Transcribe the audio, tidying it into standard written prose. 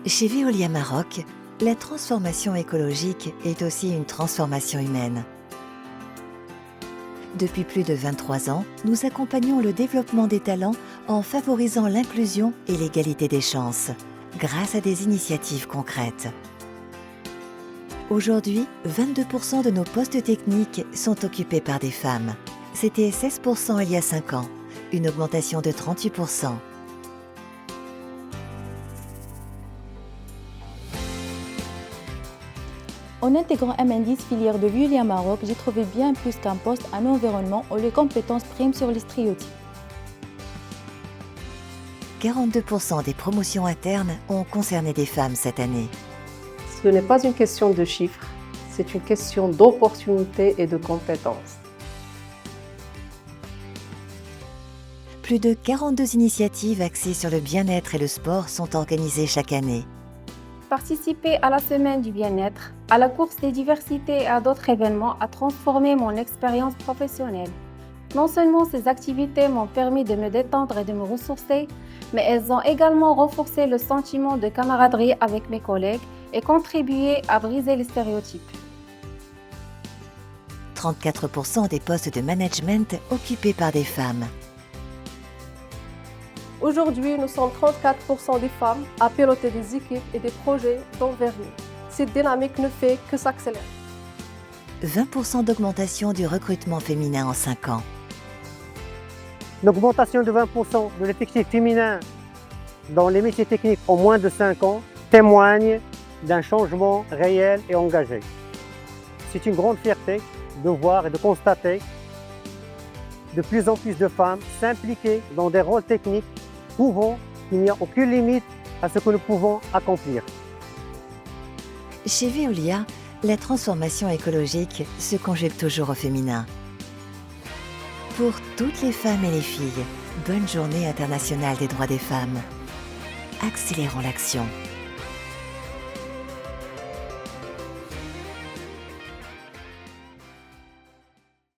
Chez Veolia Maroc, la transformation écologique est aussi une transformation humaine. Depuis plus de 23 ans, nous accompagnons le développement des talents en favorisant l'inclusion et l'égalité des chances, grâce à des initiatives concrètes. Aujourd'hui, 22% de nos postes techniques sont occupés par des femmes. C'était 16% il y a 5 ans, une augmentation de 38%. En intégrant M10 filière de Veolia Maroc, j'ai trouvé bien plus qu'un poste, un environnement où les compétences priment sur les stéréotypes. 42% des promotions internes ont concerné des femmes cette année. Ce n'est pas une question de chiffres, c'est une question d'opportunités et de compétences. Plus de 42 initiatives axées sur le bien-être et le sport sont organisées chaque année. Participer à la semaine du bien-être, à la course des diversités et à d'autres événements a transformé mon expérience professionnelle. Non seulement ces activités m'ont permis de me détendre et de me ressourcer, mais elles ont également renforcé le sentiment de camaraderie avec mes collègues et contribué à briser les stéréotypes. 34% des postes de management occupés par des femmes. Aujourd'hui, nous sommes 34% des femmes à piloter des équipes et des projets d'envergure. Cette dynamique ne fait que s'accélérer. 20% d'augmentation du recrutement féminin en 5 ans. L'augmentation de 20% de l'effectif féminin dans les métiers techniques en moins de 5 ans témoigne d'un changement réel et engagé. C'est une grande fierté de voir et de constater de plus en plus de femmes s'impliquer dans des rôles techniques prouvant qu'il n'y a aucune limite à ce que nous pouvons accomplir. Chez Veolia, la transformation écologique se conjugue toujours au féminin. Pour toutes les femmes et les filles, bonne journée internationale des droits des femmes. Accélérons l'action.